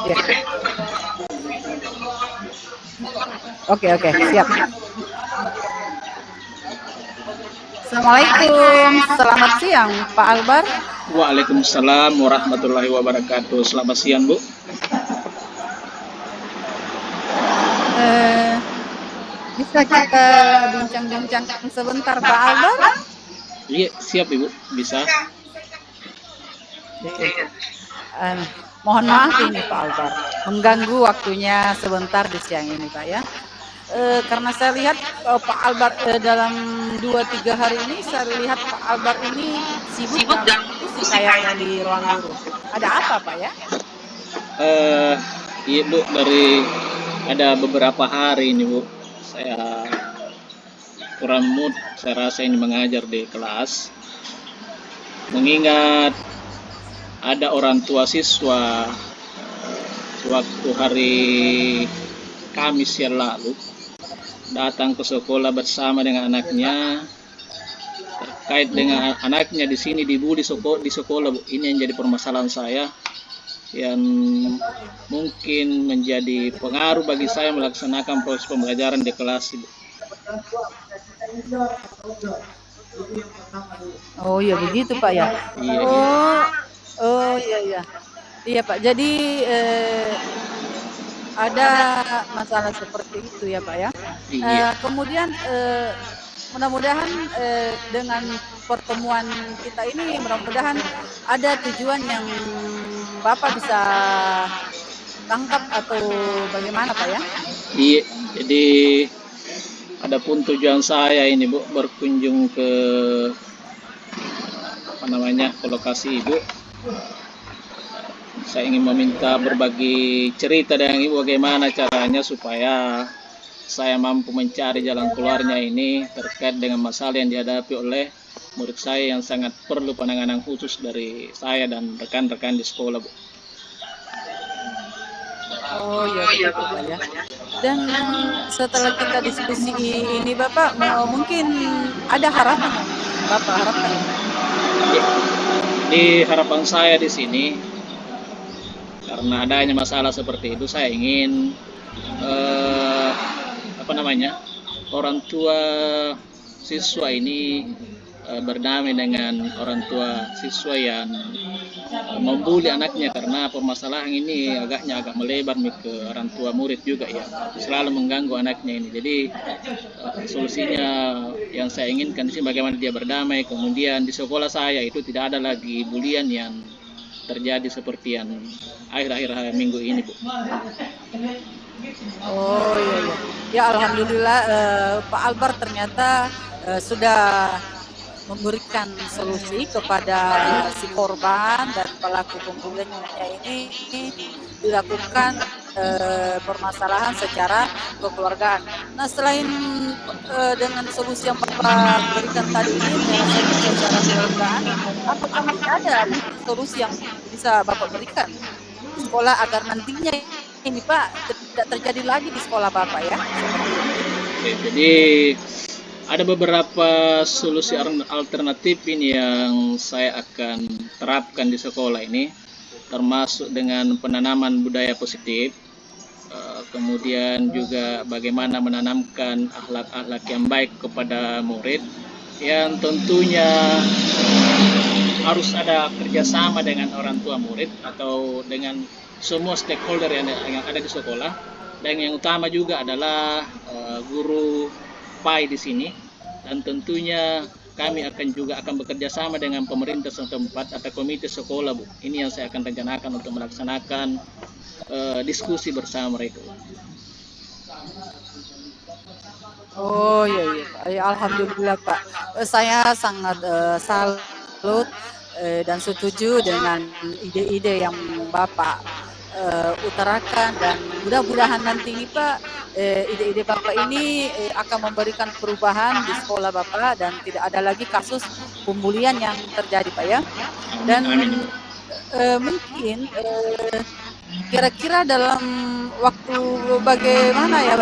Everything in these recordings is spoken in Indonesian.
Ya. Oke, oke, siap. Assalamualaikum, selamat siang Pak Albar. Waalaikumsalam warahmatullahi wabarakatuh. Selamat siang, Bu. Eh, Bisa kita bincang-bincang sebentar Pak Albar? Iya, siap, Ibu. Bisa. Eh, Mohon maaf ini Pak Albar, mengganggu waktunya sebentar di siang ini Pak ya. Karena saya lihat Pak Albar dalam 2-3 hari ini saya lihat Pak Albar ini sibuk dan pusing kayaknya di ruang guru. Ada apa Pak ya? Eh, iya, Bu. Dari ada beberapa hari ini, Bu. Saya kurang mood. Saya rasa ini mengajar di kelas. Mengingat ada orang tua siswa waktu hari Kamis yang lalu datang ke sekolah bersama dengan anaknya terkait dengan anaknya di sini dibully di sekolah, Bu. Ini yang jadi permasalahan saya yang mungkin menjadi pengaruh bagi saya melaksanakan proses pembelajaran di kelas, Bu. Oh ya begitu Pak ya. Iya, iya. Oh, oh iya iya. Iya Pak. Jadi ada masalah seperti itu ya Pak ya. Iya. Kemudian mudah-mudahan dengan pertemuan kita ini mudah-mudahan ada tujuan yang Bapak bisa tangkap atau bagaimana Pak ya? Iya, jadi adapun tujuan saya ini, Bu, berkunjung ke ke lokasi Ibu. Saya ingin meminta berbagi cerita dengan Ibu bagaimana caranya supaya saya mampu mencari jalan keluarnya ini terkait dengan masalah yang dihadapi oleh murid saya yang sangat perlu penanganan khusus dari saya dan rekan-rekan di sekolah, Bu. Oh ya begitu Pak ya. Dan setelah kita diskusi ini Bapak mungkin ada harapan yang Bapak harapkan. Di harapan saya di sini, karena adanya masalah seperti itu, saya ingin orang tua siswa ini berdamai dengan orang tua siswa yang membuli anaknya, karena permasalahan ini agak melebar ke orang tua murid juga ya, selalu mengganggu anaknya ini. Jadi solusinya yang saya inginkan di sini bagaimana dia berdamai, kemudian di sekolah saya itu tidak ada lagi bulian yang terjadi seperti yang akhir-akhir minggu ini, Bu. Oh iya iya. Ya alhamdulillah Pak Albar ternyata sudah memberikan solusi kepada si korban dan pelaku pembuliannya ini dilakukan permasalahan secara kekeluargaan. Nah selain dengan solusi yang Bapak berikan tadi ini menyelesaikan secara kekeluargaan, apakah masih ada solusi yang bisa Bapak berikan di sekolah agar nantinya ini Pak tidak terjadi lagi di sekolah Bapak ya? Oke, jadi ada beberapa solusi alternatif ini yang saya akan terapkan di sekolah ini, termasuk dengan penanaman budaya positif, kemudian juga bagaimana menanamkan akhlak-akhlak yang baik kepada murid, yang tentunya harus ada kerjasama dengan orang tua murid atau dengan semua stakeholder yang ada di sekolah, dan yang utama juga adalah guru PAI di sini, dan tentunya kami akan bekerja sama dengan pemerintah setempat atau komite sekolah, Bu. Ini yang saya akan rencanakan untuk melaksanakan diskusi bersama mereka. Oh iya iya Pak. Ya, alhamdulillah Pak. Saya sangat salut dan setuju dengan ide-ide yang Bapak utarakan, dan mudah-mudahan nanti ini Pak ide-ide Bapak ini akan memberikan perubahan di sekolah Bapak dan tidak ada lagi kasus pembulian yang terjadi Pak ya. Dan mungkin kira-kira dalam waktu bagaimana ya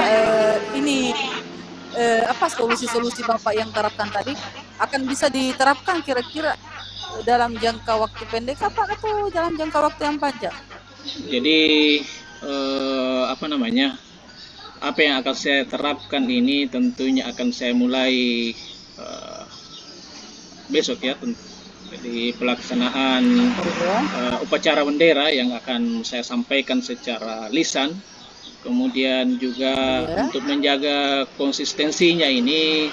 ini apa solusi-solusi Bapak yang terapkan tadi akan bisa diterapkan kira-kira dalam jangka waktu pendek apa atau dalam jangka waktu yang panjang? Jadi apa namanya? Apa yang akan saya terapkan ini tentunya akan saya mulai eh, besok ya. Jadi pelaksanaan Iya. upacara bendera yang akan saya sampaikan secara lisan. Kemudian juga Iya. untuk menjaga konsistensinya ini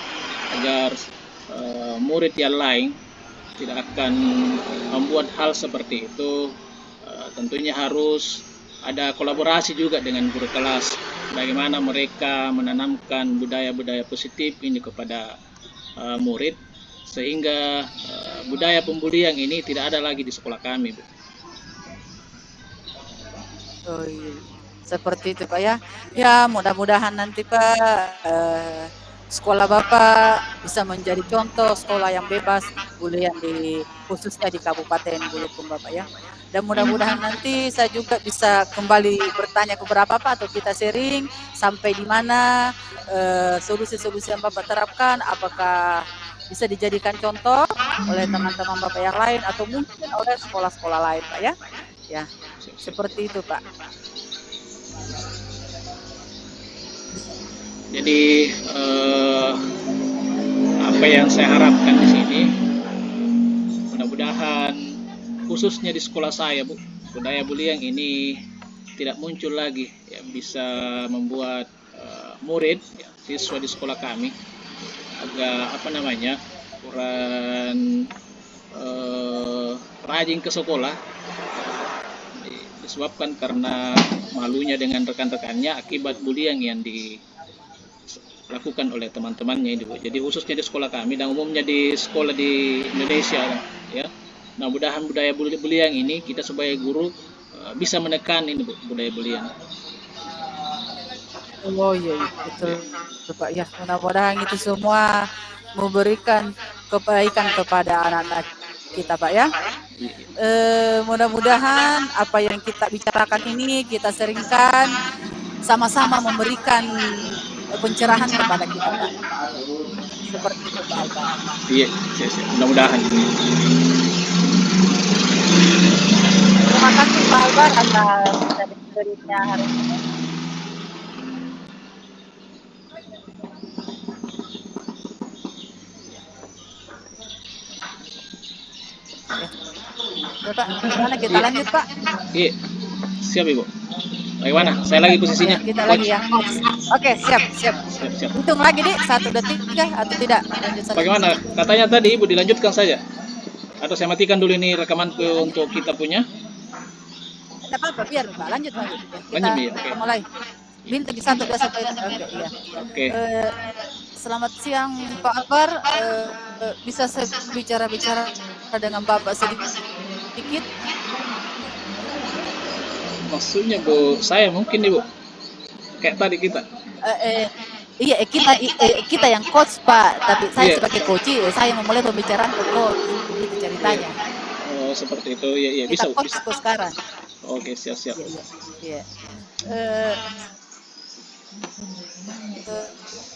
agar murid yang lain tidak akan membuat hal seperti itu, tentunya harus ada kolaborasi juga dengan guru kelas. Bagaimana mereka menanamkan budaya-budaya positif ini kepada murid sehingga budaya pembulian ini tidak ada lagi di sekolah kami, Bu. Oh iya. Seperti itu Pak ya. Ya mudah-mudahan nanti Pak sekolah Bapak bisa menjadi contoh sekolah yang bebas bulian di khususnya di Kabupaten Bulukumba Bapak ya. Dan Amin. mudah-mudahan nanti saya juga bisa kembali bertanya ke beberapa Pak atau kita sharing sampai di mana solusi-solusi yang Bapak terapkan apakah bisa dijadikan contoh oleh teman-teman Bapak yang lain atau mungkin oleh sekolah-sekolah lain Pak ya. Ya, Siap, siap. seperti itu Pak. Jadi apa yang saya harapkan di sini, mudah-mudahan khususnya di sekolah saya, Bu, budaya bullying ini tidak muncul lagi yang bisa membuat murid ya, siswa di sekolah kami agak apa namanya kurang rajin ke sekolah disebabkan karena malunya dengan rekan-rekannya akibat bullying yang dilakukan oleh teman-temannya ini, Bu. Jadi khususnya di sekolah kami dan umumnya di sekolah di Indonesia ya. Nah, mudahan budaya bullying ini kita sebagai guru bisa menekan ini, Bu, budaya bullying. Oh iya, iya, betul, betul Pak. Ya, mudah-mudahan itu semua memberikan kebaikan kepada anak-anak kita Pak ya. Mudah-mudahan apa yang kita bicarakan ini kita seringkan sama-sama memberikan pencerahan kepada kita Pak. Seperti itu Pak Albar. Iya, mudah-mudahan. Terima kasih Pak Albar atas sharing-sharingnya hari ini. Ya Pak, gimana kita Iya, lanjut Pak? iya, siap Ibu. Bagaimana? Saya lagi posisinya, Ya, kita coach. lagi yang host. Oke, siap, siap. Siap, siap. Hitung lagi nih, 1 detik kah atau tidak? Lanjut saja. Bagaimana? Katanya tadi Ibu dilanjutkan saja. Atau saya matikan dulu ini rekamanku Ya, lanjut. untuk kita punya. Tidak apa-apa, biar Pak, lanjut lagi. Ya, kita Lanjut, ya, oke. mulai. Bintang 1, 2, 1. Oke, iya. Oke. Selamat siang Pak Akbar. Bisa saya bicara-bicara dengan Bapak sedikit? Maksudnya Bu, saya mungkin Ibu. Kayak tadi kita. Iya, kita yang coach Pak, tapi saya Iya. sebagai coach, saya memulai pembicaraan ke coach, begitu ceritanya. Oh, seperti itu. Iya, iya, bisa, Kita Bu, coach bisa. sekarang. Oke, siap, siap. Iya, iya. Eh,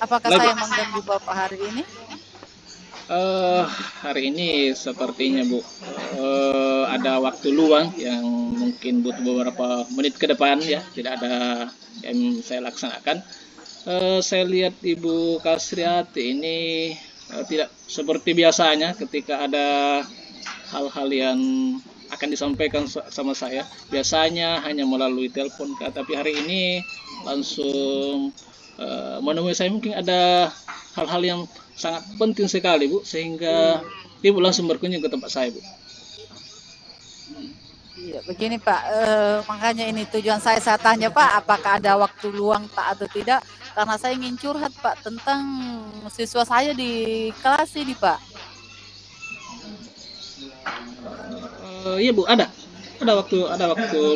apakah Lagi. saya mengganggu Bapak hari ini? Hari ini sepertinya Bu ada waktu luang yang mungkin butuh beberapa menit ke depan ya, tidak ada yang saya laksanakan. Saya lihat Ibu Kasriati ini tidak seperti biasanya ketika ada hal-hal yang akan disampaikan sama saya. Biasanya hanya melalui telepon, tapi hari ini langsung menemui saya. Mungkin ada hal-hal yang sangat penting sekali Bu, sehingga Ibu langsung berkunjung ke tempat saya Bu. Iya, begini Pak, makanya ini tujuan saya tanya Pak, apakah ada waktu luang Pak atau tidak? Karena saya ingin curhat Pak tentang siswa saya di kelas ini Pak. Iya Bu, ada waktu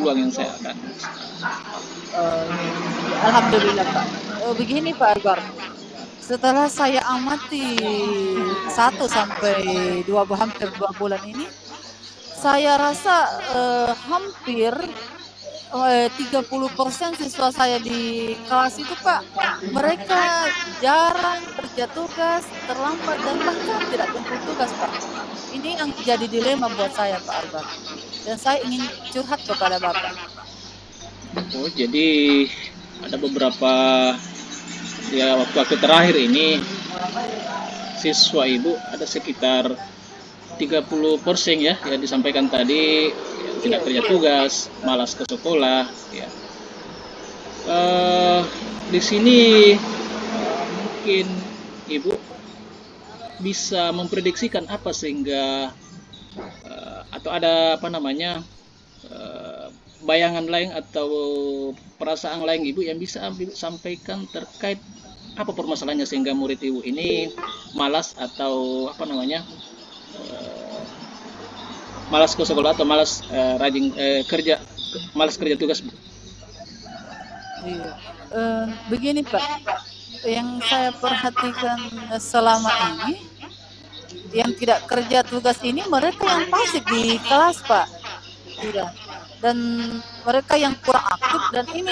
luang yang saya akan. Alhamdulillah Pak. Begini Pak Albar, setelah saya amati 1 sampai 2 hampir 2 bulan ini, saya rasa hampir 30% siswa saya di kelas itu Pak, mereka jarang kerja tugas, terlambat dan bahkan tidak jemput tugas Pak. Ini yang jadi dilema buat saya Pak Albar. Dan saya ingin curhat kepada Bapak. Oh, jadi ada beberapa ya waktu-waktu terakhir ini siswa ibu ada sekitar 30% ya yang disampaikan tadi yang tidak Iya, kerja tugas, malas ke sekolah ya. Eh, di sini mungkin ibu bisa memprediksikan apa sehingga atau ada apa namanya bayangan lain atau perasaan lain ibu yang bisa ibu sampaikan terkait apa permasalahannya sehingga murid ibu ini malas atau apa namanya malas ke sekolah atau malas rajin kerja malas kerja tugas bu. iya. Begini Pak, yang saya perhatikan selama ini, yang tidak kerja tugas ini mereka yang pasif di kelas Pak. Iya. Dan mereka yang kurang aktif dan ini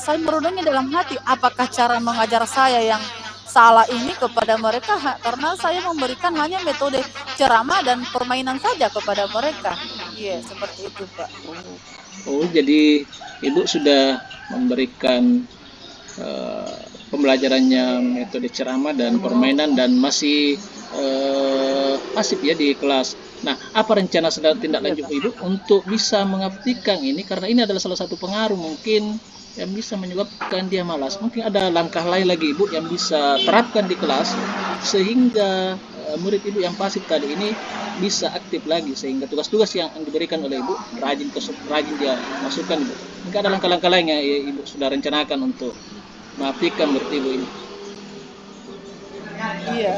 saya merenungnya dalam hati, apakah cara mengajar saya yang salah ini kepada mereka karena saya memberikan hanya metode ceramah dan permainan saja kepada mereka. Iya, seperti itu, Pak. Oh, jadi ibu sudah memberikan eh, pembelajarannya metode ceramah dan permainan dan masih pasif ya di kelas. Nah, apa rencana sedang tindak Iya, lanjut Pak. ibu untuk bisa mengaktifkan ini karena ini adalah salah satu pengaruh mungkin yang bisa menyebabkan dia malas. Mungkin ada langkah lain lagi ibu yang bisa terapkan di kelas sehingga murid ibu yang pasif tadi ini bisa aktif lagi sehingga tugas-tugas yang diberikan oleh ibu rajin dia masukkan ibu. Mungkin ada langkah-langkah lain yang ibu sudah rencanakan untuk mengaktifkan murid ibu ini. Iya,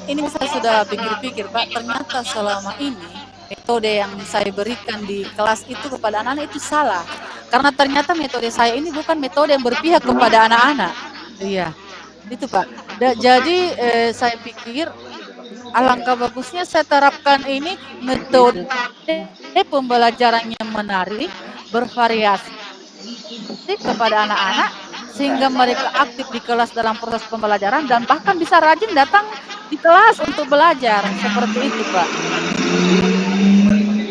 ini saya sudah pikir-pikir, Pak. Ternyata selama ini metode yang saya berikan di kelas itu kepada anak-anak itu salah. Karena ternyata metode saya ini bukan metode yang berpihak kepada anak-anak. Iya, itu Pak. Jadi saya pikir alangkah bagusnya saya terapkan ini metode pembelajaran yang menarik, bervariasi kepada anak-anak sehingga mereka aktif di kelas dalam proses pembelajaran dan bahkan bisa rajin datang di kelas untuk belajar. Seperti itu, Pak.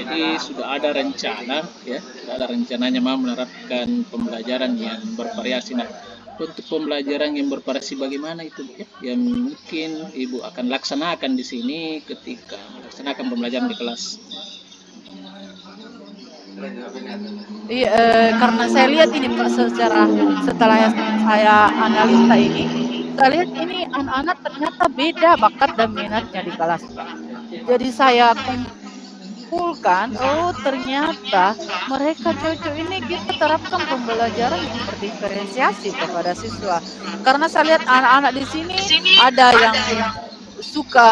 Jadi sudah ada rencana ya, sudah ada rencananya mau menerapkan pembelajaran yang bervariasi. Nah, untuk pembelajaran yang bervariasi bagaimana itu Bu, ya? Yang mungkin ibu akan laksanakan di sini ketika melaksanakan pembelajaran di kelas. Iya, karena saya lihat ini Pak setelah saya analisa ini, saya lihat ini anak-anak ternyata beda bakat dan minatnya di kelas, Pak. Jadi saya kumpulkan, oh ternyata mereka cocok ini kita terapkan pembelajaran yang berdiferensiasi kepada siswa. Karena saya lihat anak-anak di sini ada yang suka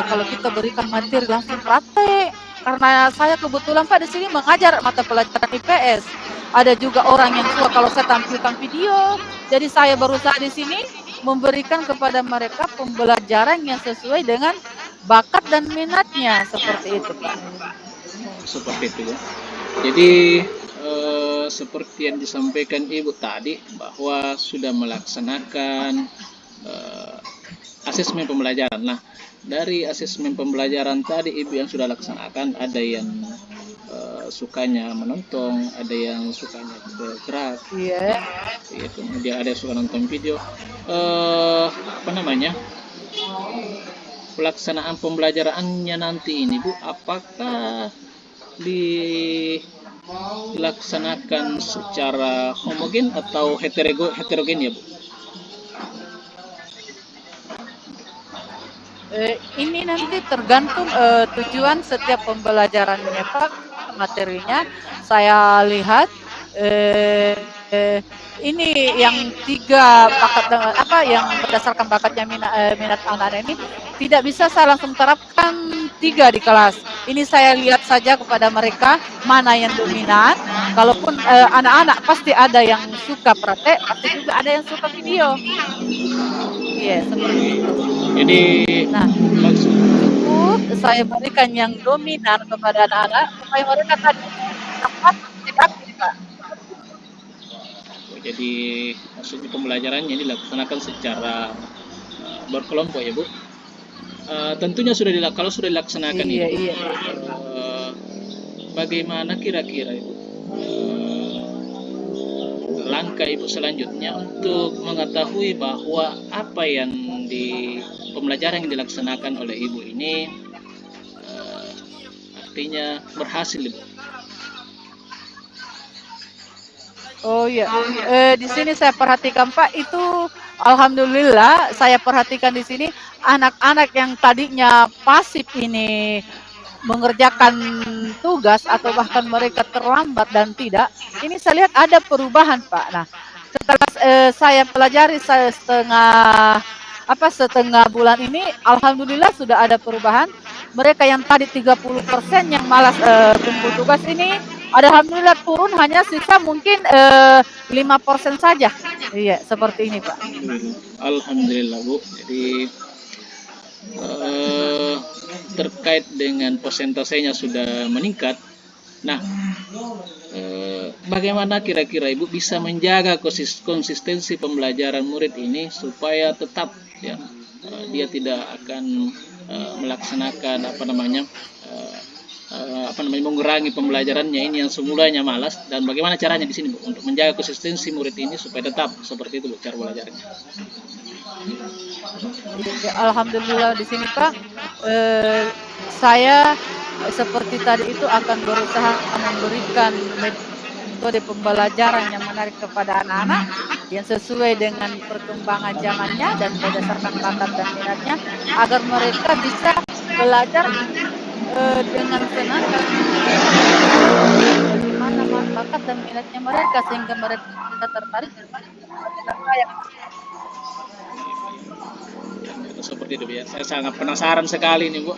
kalau kita berikan materi langsung praktek. Karena saya kebetulan Pak di sini mengajar mata pelajaran IPS. Ada juga orang yang suka kalau saya tampilkan video. Jadi saya berusaha di sini memberikan kepada mereka pembelajaran yang sesuai dengan bakat dan minatnya seperti itu Pak. Seperti itu ya. Jadi seperti yang disampaikan ibu tadi bahwa sudah melaksanakan eh, asesmen pembelajaran. Nah, dari asesmen pembelajaran tadi ibu yang sudah laksanakan ada yang sukanya menonton, ada yang sukanya bergerak, Iya. ya, kemudian ada yang suka nonton video. Apa namanya? Pelaksanaan pembelajarannya nanti ini Bu, apakah dilaksanakan secara homogen atau heterogen ya Bu? Ini nanti tergantung tujuan setiap pembelajarannya Pak, materinya. Saya lihat ini yang 3 bakat apa yang berdasarkan bakatnya minat anak-anak ini tidak bisa saya langsung terapkan 3 di kelas. Ini saya lihat saja kepada mereka mana yang dominan. Kalaupun anak-anak pasti ada yang suka praktek, pasti juga ada yang suka video. Iya, seperti itu. Jadi Nah, maksud cukup saya berikan yang dominan kepada anak-anak supaya mereka tadi dapat aktif, Pak. jadi maksudnya pembelajarannya ini dilaksanakan secara berkelompok ya Bu. Tentunya kalau sudah dilaksanakan Iya, ini iya. bagaimana kira-kira Ibu langkah Ibu selanjutnya untuk mengetahui bahwa apa yang di pembelajaran yang dilaksanakan oleh Ibu ini eh, artinya berhasil Ibu. Oh iya, di sini saya perhatikan Pak itu alhamdulillah saya perhatikan di sini anak-anak yang tadinya pasif ini mengerjakan tugas atau bahkan mereka terlambat dan tidak, ini saya lihat ada perubahan Pak. Nah, setelah saya pelajari saya setengah bulan ini, alhamdulillah sudah ada perubahan. Mereka yang tadi 30% yang malas kumpul tugas ini, alhamdulillah turun hanya sisa mungkin 5% saja. Iya, seperti ini Pak. Alhamdulillah Bu. Jadi eh, terkait dengan persentasenya sudah meningkat. Nah, bagaimana kira-kira Ibu bisa menjaga konsistensi pembelajaran murid ini supaya tetap ya dia tidak akan melaksanakan mengurangi pembelajarannya ini yang semulanya malas, dan bagaimana caranya di sini Bu untuk menjaga konsistensi murid ini supaya tetap seperti itu Bu cara belajarnya. Ya, alhamdulillah di sini Pak, saya seperti tadi itu akan berusaha memberikan metode pembelajaran yang menarik kepada anak-anak yang sesuai dengan perkembangan zamannya dan berdasarkan bakat dan minatnya agar mereka bisa belajar dengan senang dan bagaimana bakat dan minatnya mereka sehingga mereka tertarik dengan saya. Seperti itu ya. Saya sangat penasaran sekali nih Bu,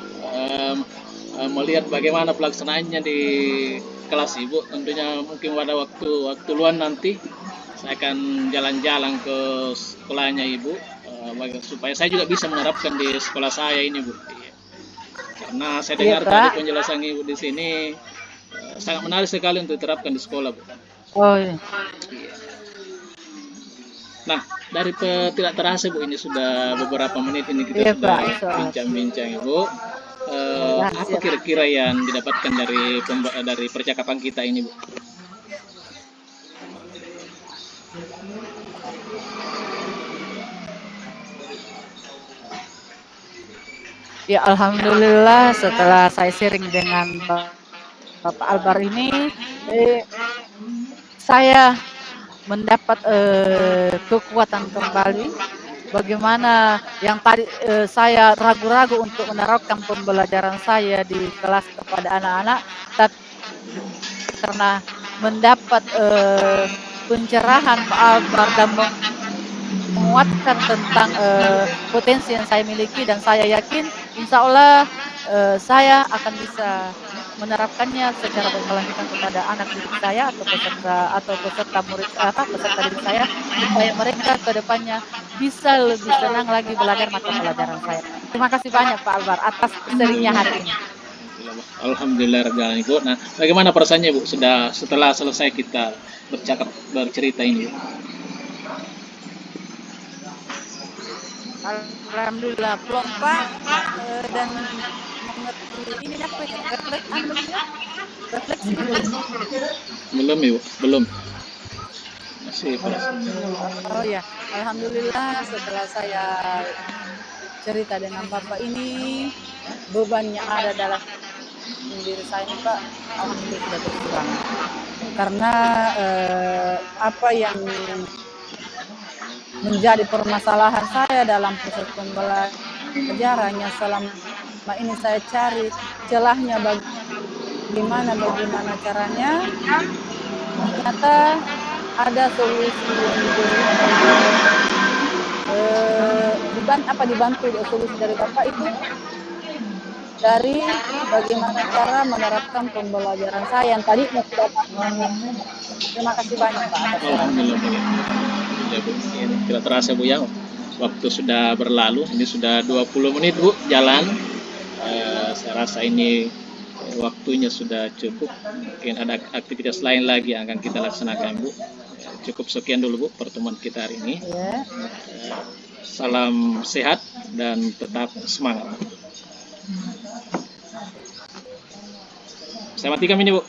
melihat bagaimana pelaksanaannya di kelas Ibu. Tentunya mungkin pada waktu luang nanti saya akan jalan-jalan ke sekolahnya Ibu, supaya saya juga bisa menerapkan di sekolah saya ini Bu. Iya. Karena saya Iya dengar tadi Pak. penjelasan Ibu di sini sangat menarik sekali untuk diterapkan di sekolah Bu. Oh iya. Nah, tidak terasa Bu, ini sudah beberapa menit ini kita Iya sudah Pak, insyaallah. bincang-bincang Ibu. Ya, Apa siap. kira-kira yang didapatkan dari percakapan kita ini Bu? Ya alhamdulillah setelah saya sharing dengan Bapak Albar ini, eh, saya mendapat kekuatan kembali. Bagaimana yang tadi saya ragu-ragu untuk menerapkan pembelajaran saya di kelas kepada anak-anak, tapi karena mendapat pencerahan Pak Albar dan menguatkan tentang potensi yang saya miliki dan saya yakin insya Allah saya akan bisa menerapkannya secara berkelanjutan kepada anak didik saya atau peserta murid peserta didik saya supaya mereka ke depannya bisa lebih senang lagi belajar mata pelajaran saya. Terima kasih banyak Pak Albar atas sharingnya hari ini. Alhamdulillah Ibu. Nah, bagaimana perasaannya Bu setelah selesai kita bercerita ini Bu? Alhamdulillah plong Pak dan mengerti ini apa ya refleksi belum? Belum Ibu, belum. Masih Oh ya, alhamdulillah setelah saya cerita dengan Bapak ini beban yang ada dalam diri saya ini Pak, alhamdulillah sudah berkurang. Karena apa yang menjadi permasalahan saya dalam proses pembelajaran yang selama ini saya cari celahnya bagaimana caranya, ternyata ada solusi yang dibantu solusi dari Bapak itu dari bagaimana cara menerapkan pembelajaran saya yang tadi sudah paham. Terima kasih banyak Pak atas Alhamdulillah Bu. Ya Bu, ini tidak terasa Bu ya. Waktu sudah berlalu, ini sudah 20 menit Bu jalan. Saya rasa ini waktunya sudah cukup. Mungkin ada aktivitas lain lagi yang akan kita laksanakan Bu. Cukup sekian dulu Bu pertemuan kita hari ini. ya. Salam sehat dan tetap semangat. Saya matikan ini Bu.